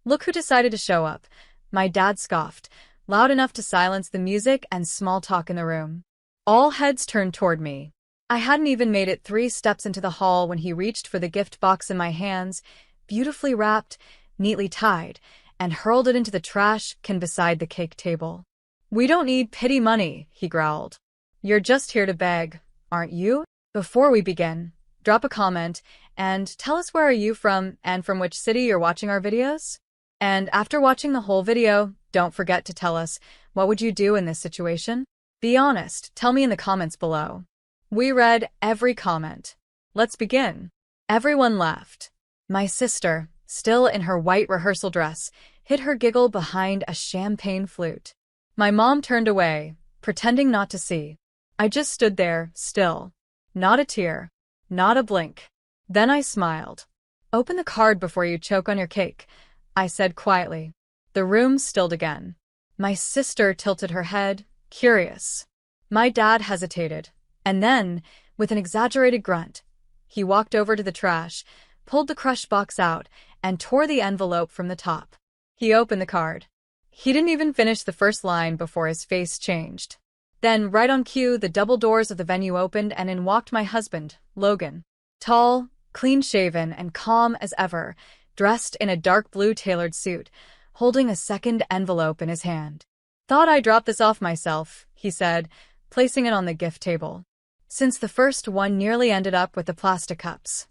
Look who decided to show up. My dad scoffed, loud enough to silence the music and small talk in the room. All heads turned toward me. I hadn't even made it 3 steps into the hall when he reached for the gift box in my hands, beautifully wrapped, neatly tied, and hurled it into the trash can beside the cake table. "We don't need pity money," he growled. "You're just here to beg, aren't you? Before we begin, drop a comment and tell us where are you from and from which city you're watching our videos? And after watching the whole video, don't forget to tell us, what would you do in this situation? Be honest, tell me in the comments below." We read every comment. Let's begin. Everyone laughed. My sister, still in her white rehearsal dress, hid her giggle behind a champagne flute. My mom turned away, pretending not to see. I just stood there, still. Not a tear. Not a blink. Then I smiled. "Open the card before you choke on your cake," I said quietly. The room stilled again. My sister tilted her head, curious. My dad hesitated, and then, with an exaggerated grunt, he walked over to the trash, pulled the crushed box out, and tore the envelope from the top. He opened the card. He didn't even finish the first line before his face changed. Then, right on cue, the double doors of the venue opened and in walked my husband, Logan. Tall, clean-shaven, and calm as ever, dressed in a dark blue tailored suit, holding a second envelope in his hand. "Thought I'd drop this off myself," he said, placing it on the gift table, since the first one nearly ended up with the plastic cups.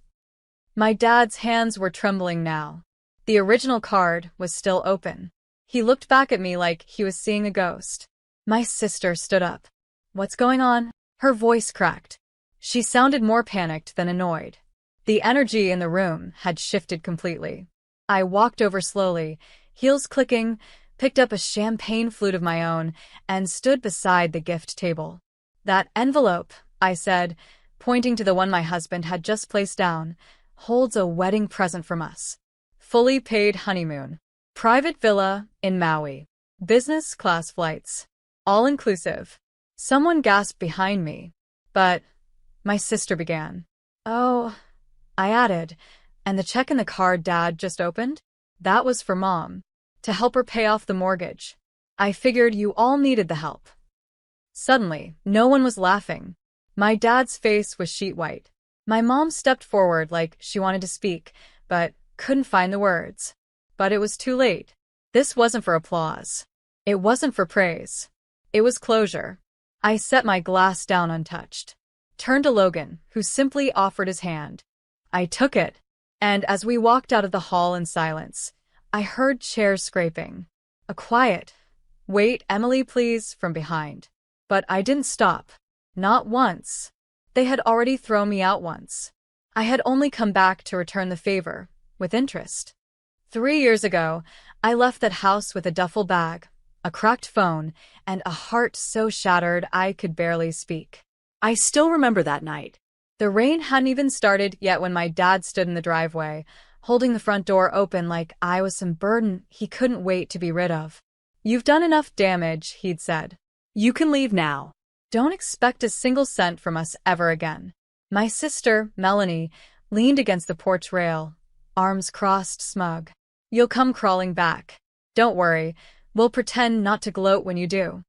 My dad's hands were trembling now. The original card was still open. He looked back at me like he was seeing a ghost. My sister stood up. "What's going on?" Her voice cracked. She sounded more panicked than annoyed. The energy in the room had shifted completely. I walked over slowly, heels clicking, picked up a champagne flute of my own, and stood beside the gift table. "That envelope," I said, pointing to the one my husband had just placed down, "holds a wedding present from us. Fully paid honeymoon. Private villa in Maui. Business class flights. All inclusive." Someone gasped behind me. "But," my sister began. "Oh," I added, "and the check in the card Dad just opened? That was for Mom. To help her pay off the mortgage. I figured you all needed the help." Suddenly, no one was laughing. My dad's face was sheet white. My mom stepped forward like she wanted to speak, but couldn't find the words. But it was too late. This wasn't for applause. It wasn't for praise. It was closure. I set my glass down untouched. Turned to Logan, who simply offered his hand. I took it, and as we walked out of the hall in silence, I heard chairs scraping. A quiet, "Wait, Emily, please," from behind. But I didn't stop. Not once. They had already thrown me out once. I had only come back to return the favor, with interest. 3 years ago, I left that house with a duffel bag, a cracked phone, and a heart so shattered I could barely speak. I still remember that night. The rain hadn't even started yet when my dad stood in the driveway, holding the front door open like I was some burden he couldn't wait to be rid of. "You've done enough damage," he'd said. "You can leave now. Don't expect a single cent from us ever again." My sister, Melanie, leaned against the porch rail, arms crossed, smug. "You'll come crawling back. Don't worry, we'll pretend not to gloat when you do."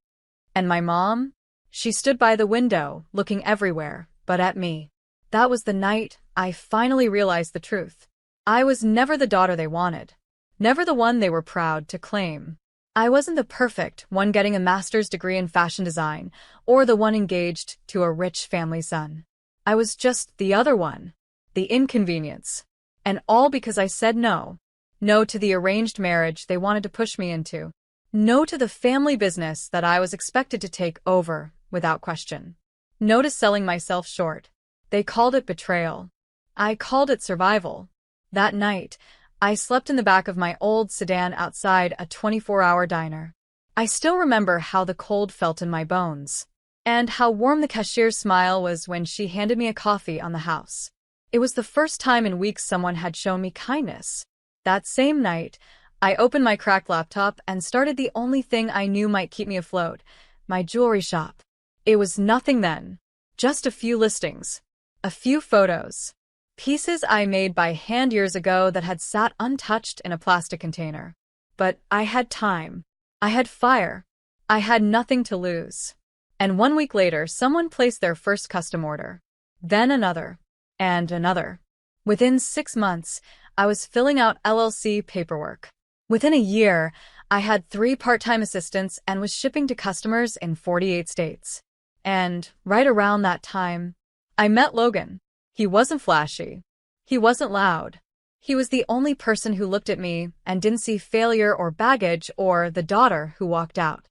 And my mom? She stood by the window, looking everywhere, but at me. That was the night I finally realized the truth. I was never the daughter they wanted. Never the one they were proud to claim. I wasn't the perfect one getting a master's degree in fashion design, or the one engaged to a rich family son. I was just the other one. The inconvenience. And all because I said no. No to the arranged marriage they wanted to push me into. No to the family business that I was expected to take over without question. No to selling myself short. They called it betrayal. I called it survival. That night, I slept in the back of my old sedan outside a 24-hour diner. I still remember how the cold felt in my bones, and how warm the cashier's smile was when she handed me a coffee on the house. It was the first time in weeks someone had shown me kindness. That same night, I opened my cracked laptop and started the only thing I knew might keep me afloat, my jewelry shop. It was nothing then. Just a few listings. A few photos. Pieces I made by hand years ago that had sat untouched in a plastic container. But I had time. I had fire. I had nothing to lose. And 1 week later, someone placed their first custom order. Then another. And another. Within 6 months, I was filling out LLC paperwork. Within a year, I had 3 part-time assistants and was shipping to customers in 48 states. And right around that time, I met Logan. He wasn't flashy. He wasn't loud. He was the only person who looked at me and didn't see failure or baggage or the daughter who walked out.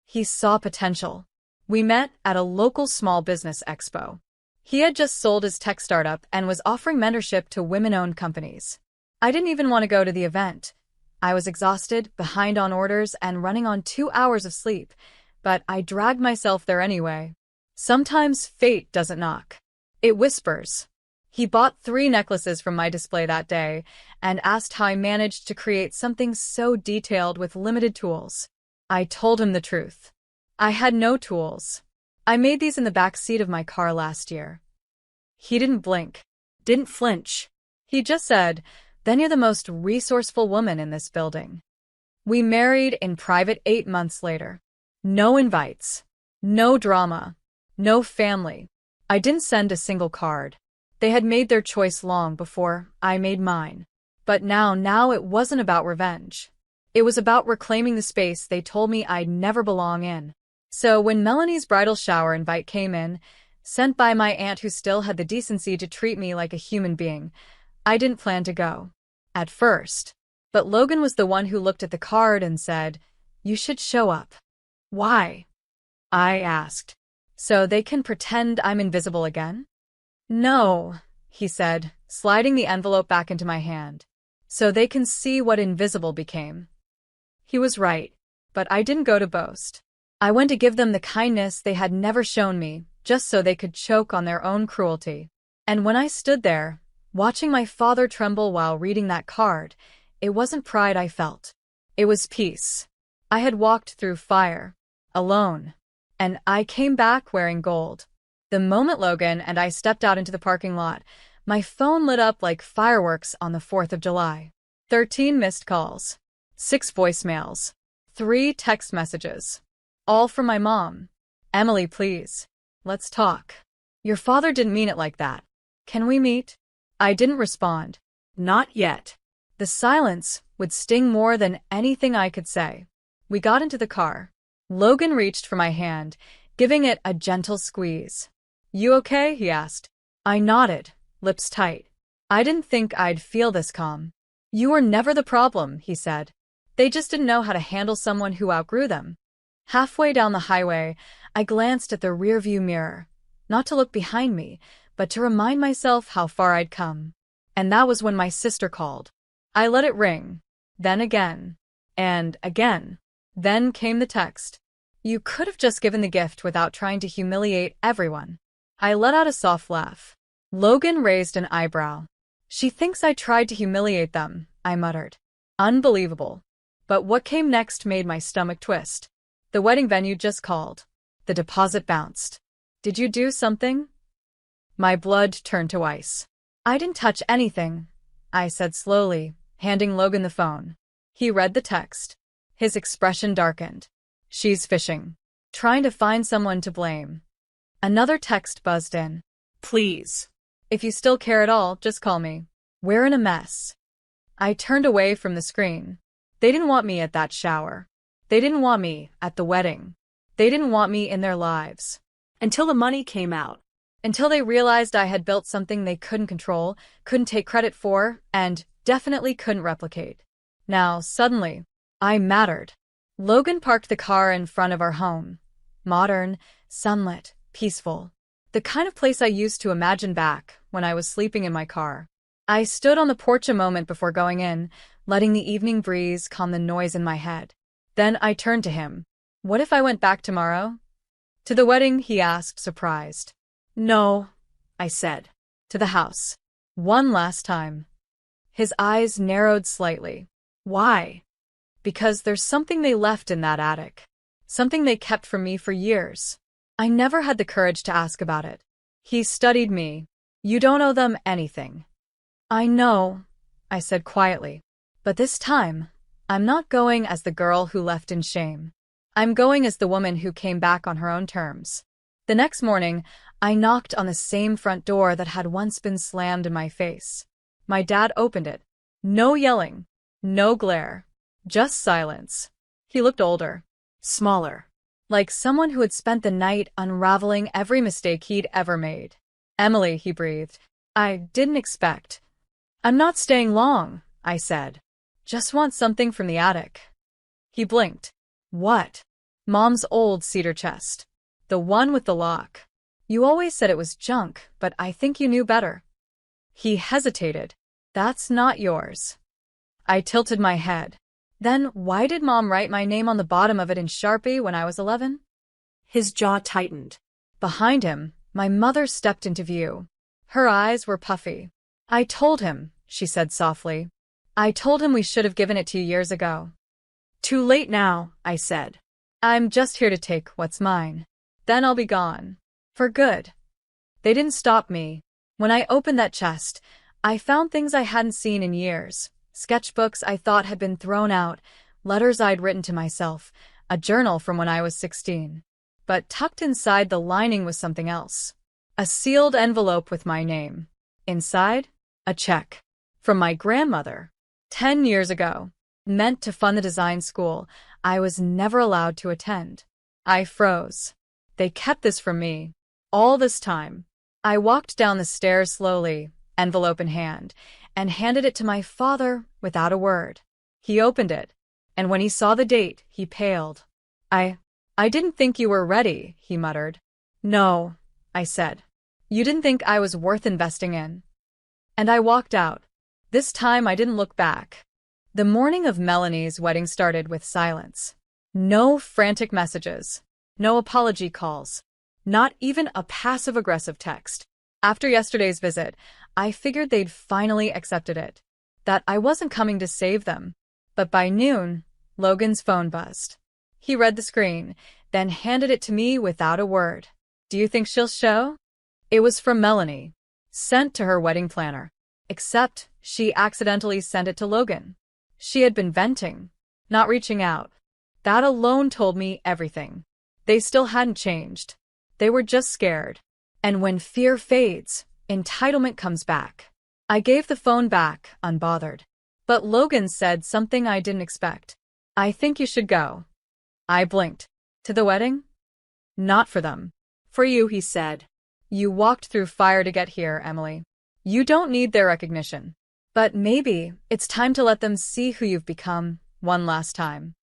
He saw potential. We met at a local small business expo. He had just sold his tech startup and was offering mentorship to women-owned companies. I didn't even want to go to the event. I was exhausted, behind on orders, and running on 2 hours of sleep, but I dragged myself there anyway. Sometimes fate doesn't knock. It whispers. He bought 3 necklaces from my display that day and asked how I managed to create something so detailed with limited tools. I told him the truth. I had no tools. I made these in the back seat of my car last year. He didn't blink, didn't flinch. He just said, "Then you're the most resourceful woman in this building." We married in private 8 months later. No invites. No drama. No family. I didn't send a single card. They had made their choice long before I made mine. But now it wasn't about revenge. It was about reclaiming the space they told me I'd never belong in. So when Melanie's bridal shower invite came in, sent by my aunt who still had the decency to treat me like a human being, I didn't plan to go. At first. But Logan was the one who looked at the card and said, "You should show up." "Why?" I asked. "So they can pretend I'm invisible again?" "No," he said, sliding the envelope back into my hand. "So they can see what invisible became." He was right, but I didn't go to boast. I went to give them the kindness they had never shown me, just so they could choke on their own cruelty. And when I stood there, watching my father tremble while reading that card, it wasn't pride I felt. It was peace. I had walked through fire, alone, and I came back wearing gold. The moment Logan and I stepped out into the parking lot, my phone lit up like fireworks on the 4th of July. 13 missed calls, 6 voicemails, 3 text messages. All from my mom. "Emily, please. Let's talk. Your father didn't mean it like that. Can we meet?" I didn't respond. Not yet. The silence would sting more than anything I could say. We got into the car. Logan reached for my hand, giving it a gentle squeeze. "You okay?" he asked. I nodded, lips tight. I didn't think I'd feel this calm. "You were never the problem," he said. "They just didn't know how to handle someone who outgrew them." Halfway down the highway, I glanced at the rearview mirror, not to look behind me, but to remind myself how far I'd come. And that was when my sister called. I let it ring, then again, and again. Then came the text. "You could have just given the gift without trying to humiliate everyone." I let out a soft laugh. Logan raised an eyebrow. "She thinks I tried to humiliate them," I muttered. Unbelievable. But what came next made my stomach twist. The wedding venue just called. The deposit bounced. "Did you do something?" My blood turned to ice. "I didn't touch anything," I said slowly, handing Logan the phone. He read the text. His expression darkened. "She's fishing. Trying to find someone to blame." Another text buzzed in. "Please. If you still care at all, just call me. We're in a mess." I turned away from the screen. They didn't want me at that shower. They didn't want me at the wedding. They didn't want me in their lives. Until the money came out. Until they realized I had built something they couldn't control, couldn't take credit for, and definitely couldn't replicate. Now, suddenly, I mattered. Logan parked the car in front of our home. Modern, sunlit, peaceful. The kind of place I used to imagine back when I was sleeping in my car. I stood on the porch a moment before going in, letting the evening breeze calm the noise in my head. Then I turned to him. "What if I went back tomorrow?" "To the wedding?" he asked, surprised. "No," I said. "To the house. One last time." His eyes narrowed slightly. "Why?" "Because there's something they left in that attic. Something they kept from me for years. I never had the courage to ask about it." He studied me. You don't owe them anything. I know, I said quietly. But this time, I'm not going as the girl who left in shame. I'm going as the woman who came back on her own terms. The next morning, I knocked on the same front door that had once been slammed in my face. My dad opened it. No yelling, no glare, just silence. He looked older, smaller, like someone who had spent the night unraveling every mistake he'd ever made. Emily, he breathed. I didn't expect. I'm not staying long, I said. Just want something from the attic. He blinked. What? Mom's old cedar chest. The one with the lock. You always said it was junk, but I think you knew better. He hesitated. That's not yours. I tilted my head. Then why did Mom write my name on the bottom of it in Sharpie when I was 11? His jaw tightened. Behind him, my mother stepped into view. Her eyes were puffy. I told him, she said softly. I told him we should have given it to you years ago. Too late now, I said. I'm just here to take what's mine. Then I'll be gone. For good. They didn't stop me. When I opened that chest, I found things I hadn't seen in years. Sketchbooks I thought had been thrown out, letters I'd written to myself, a journal from when I was 16. But tucked inside the lining was something else. A sealed envelope with my name. Inside, a check. From my grandmother. 10 years ago. Meant to fund the design school I was never allowed to attend. I froze. They kept this from me. All this time. I walked down the stairs slowly, envelope in hand, and handed it to my father without a word. He opened it, and when he saw the date, he paled. I didn't think you were ready, he muttered. No, I said. You didn't think I was worth investing in. And I walked out. This time I didn't look back. The morning of Melanie's wedding started with silence. No frantic messages. No apology calls. Not even a passive-aggressive text. After yesterday's visit, I figured they'd finally accepted it. That I wasn't coming to save them. But by noon, Logan's phone buzzed. He read the screen, then handed it to me without a word. Do you think she'll show? It was from Melanie. Sent to her wedding planner. Except she accidentally sent it to Logan. She had been venting, not reaching out. That alone told me everything. They still hadn't changed. They were just scared. And when fear fades, entitlement comes back. I gave the phone back, unbothered. But Logan said something I didn't expect. I think you should go. I blinked. To the wedding? Not for them. For you, he said. You walked through fire to get here, Emily. You don't need their recognition. But maybe it's time to let them see who you've become one last time.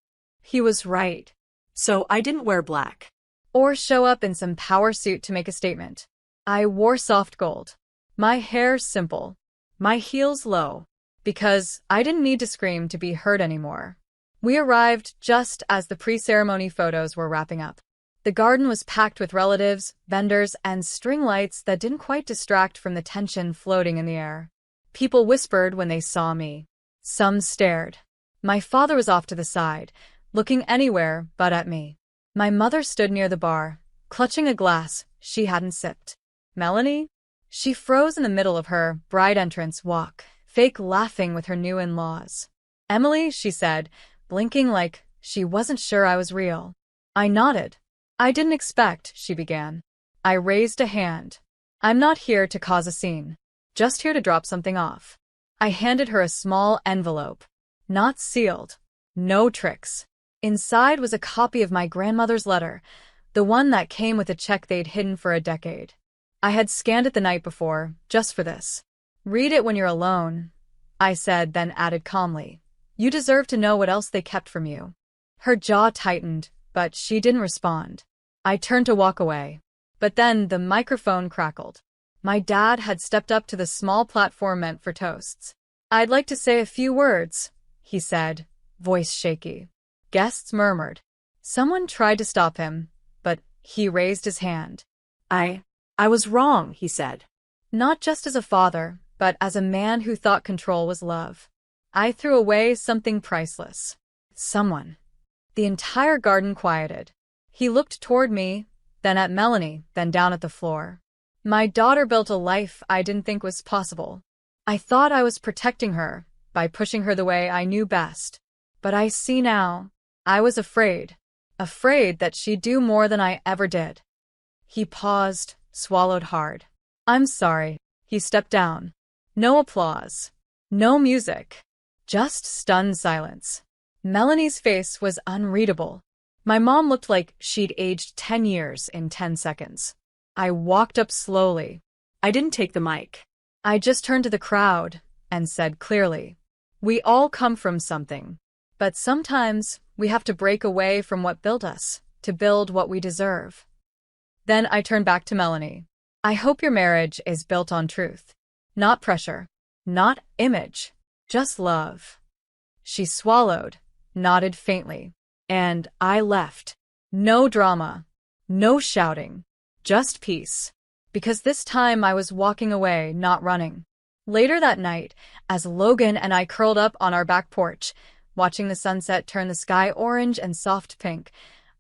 He was right. So I didn't wear black. Or show up in some power suit to make a statement. I wore soft gold. My hair simple. My heels low. Because I didn't need to scream to be heard anymore. We arrived just as the pre-ceremony photos were wrapping up. The garden was packed with relatives, vendors, and string lights that didn't quite distract from the tension floating in the air. People whispered when they saw me. Some stared. My father was off to the side, looking anywhere but at me. My mother stood near the bar, clutching a glass she hadn't sipped. Melanie? She froze in the middle of her bride entrance walk, fake laughing with her new in-laws. Emily, she said, blinking like she wasn't sure I was real. I nodded. I didn't expect, she began. I raised a hand. I'm not here to cause a scene. Just here to drop something off. I handed her a small envelope. Not sealed. No tricks. Inside was a copy of my grandmother's letter, the one that came with a check they'd hidden for a decade. I had scanned it the night before, just for this. Read it when you're alone, I said, then added calmly. You deserve to know what else they kept from you. Her jaw tightened, but she didn't respond. I turned to walk away. But then the microphone crackled. My dad had stepped up to the small platform meant for toasts. I'd like to say a few words, he said, voice shaky. Guests murmured. Someone tried to stop him, but he raised his hand. I was wrong, he said. Not just as a father, but as a man who thought control was love. I threw away something priceless. Someone. The entire garden quieted. He looked toward me, then at Melanie, then down at the floor. My daughter built a life I didn't think was possible. I thought I was protecting her by pushing her the way I knew best. But I see now. I was afraid. Afraid that she'd do more than I ever did. He paused, swallowed hard. I'm sorry. He stepped down. No applause. No music. Just stunned silence. Melanie's face was unreadable. My mom looked like she'd aged 10 years in 10 seconds. I walked up slowly. I didn't take the mic. I just turned to the crowd and said clearly, we all come from something. But sometimes we have to break away from what built us to build what we deserve. Then I turned back to Melanie. I hope your marriage is built on truth. Not pressure. Not image. Just love. She swallowed, nodded faintly, and I left. No drama. No shouting. Just peace. Because this time I was walking away, not running. Later that night, as Logan and I curled up on our back porch, watching the sunset turn the sky orange and soft pink,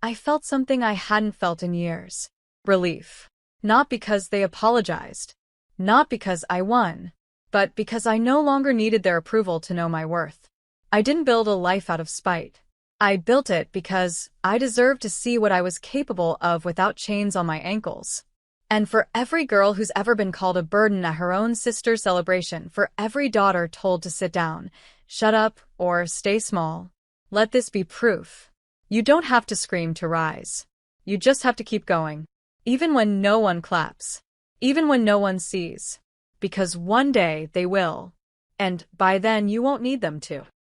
I felt something I hadn't felt in years. Relief. Not because they apologized. Not because I won. But because I no longer needed their approval to know my worth. I didn't build a life out of spite. I built it because I deserved to see what I was capable of without chains on my ankles. And for every girl who's ever been called a burden at her own sister's celebration, for every daughter told to sit down, shut up, or stay small, let this be proof. You don't have to scream to rise. You just have to keep going. Even when no one claps. Even when no one sees. Because one day they will. And by then you won't need them to.